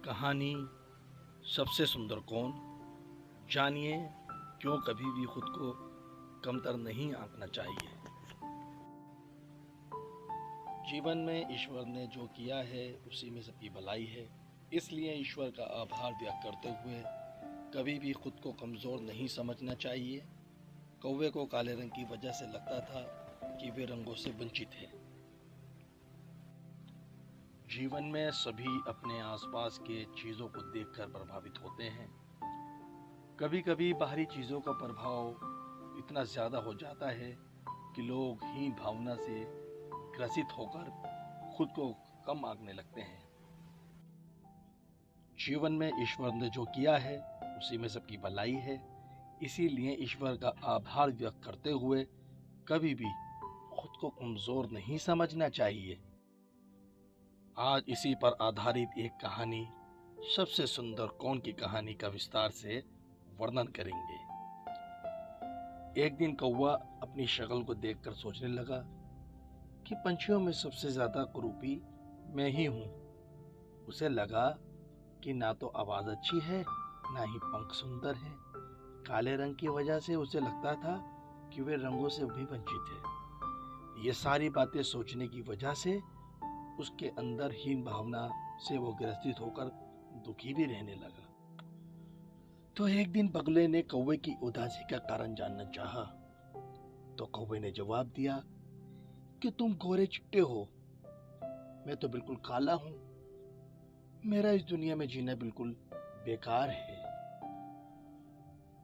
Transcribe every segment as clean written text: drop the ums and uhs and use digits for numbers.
कहानी सबसे सुंदर कौन? जानिए क्यों कभी भी खुद को कमतर नहीं आंकना चाहिए। जीवन में ईश्वर ने जो किया है उसी में सबकी भलाई है, इसलिए ईश्वर का आभार व्यक्त करते हुए कभी भी खुद को कमज़ोर नहीं समझना चाहिए। कौवे को काले रंग की वजह से लगता था कि वे रंगों से वंचित है। जीवन में सभी अपने आसपास के चीज़ों को देखकर प्रभावित होते हैं। कभी कभी बाहरी चीज़ों का प्रभाव इतना ज़्यादा हो जाता है कि लोग हीन भावना से ग्रसित होकर खुद को कम आंकने लगते हैं। जीवन में ईश्वर ने जो किया है उसी में सबकी भलाई है, इसीलिए ईश्वर का आभार व्यक्त करते हुए कभी भी खुद को कमज़ोर नहीं समझना चाहिए। आज इसी पर आधारित एक कहानी सबसे सुंदर कौन की कहानी का विस्तार से वर्णन करेंगे। एक दिन कौवा अपनी शक्ल को देखकर सोचने लगा कि पंछियों में सबसे ज्यादा कुरूपी मैं ही हूं। उसे लगा कि ना तो आवाज अच्छी है ना ही पंख सुंदर है। काले रंग की वजह से उसे लगता था कि वे रंगों से भी वंचित है। ये सारी बातें सोचने की वजह से उसके अंदर हीन भावना से वो ग्रसित होकर दुखी भी रहने लगा। तो एक दिन बगले ने कौवे की उदासी का कारण जानना चाहा। तो कौवे ने जवाब दिया कि तुम गोरे चिट्टे हो, मैं तो बिल्कुल काला हूं। मेरा इस दुनिया में जीना बिल्कुल बेकार है।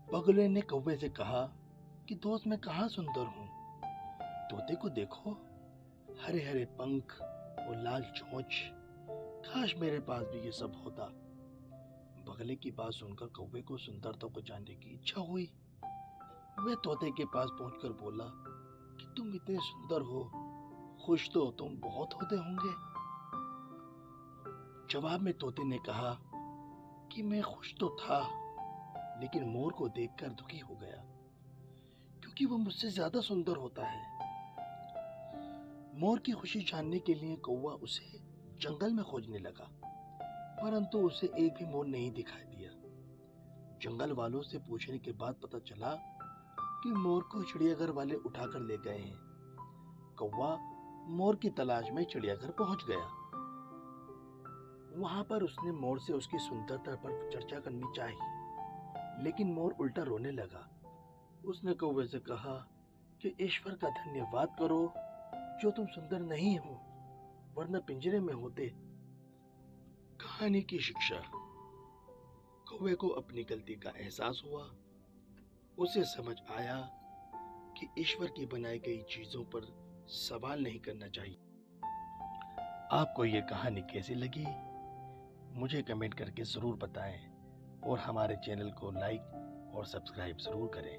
बगले ने कौवे से कहा कि दोस्त मैं कहाँ सुंदर हूं, तोते को देखो, हरे हरे पंख और लाल चोंच, काश मेरे पास भी ये सब होता। बगले की बात सुनकर कौवे को सुंदरता को जानने की इच्छा हुई। वह तोते के पास पहुंचकर बोला कि तुम इतने सुंदर हो, खुश तो तुम बहुत होते होंगे। जवाब में तोते ने कहा कि मैं खुश तो था, लेकिन मोर को देखकर दुखी हो गया, क्योंकि वो मुझसे ज्यादा सुंदर होता है। मोर की खुशी जानने के लिए कौवा उसे जंगल में खोजने लगा, परंतु उसे एक भी मोर नहीं दिखाई दिया। जंगल वालों से पूछने के बाद पता चला कि मोर को चिड़ियाघर वाले उठाकर ले गए हैं। कौवा मोर की तलाश में चिड़ियाघर पहुंच गया। वहां पर उसने मोर से उसकी सुंदरता पर चर्चा करनी चाहिए, लेकिन मोर उल्टा रोने लगा। उसने कौवे से कहा कि ईश्वर का धन्यवाद करो जो तुम सुंदर नहीं हो, वरना पिंजरे में होते। कहानी की शिक्षा। कौवे को अपनी गलती का एहसास हुआ। उसे समझ आया कि ईश्वर की बनाई गई चीजों पर सवाल नहीं करना चाहिए। आपको ये कहानी कैसी लगी मुझे कमेंट करके जरूर बताएं और हमारे चैनल को लाइक और सब्सक्राइब जरूर करें।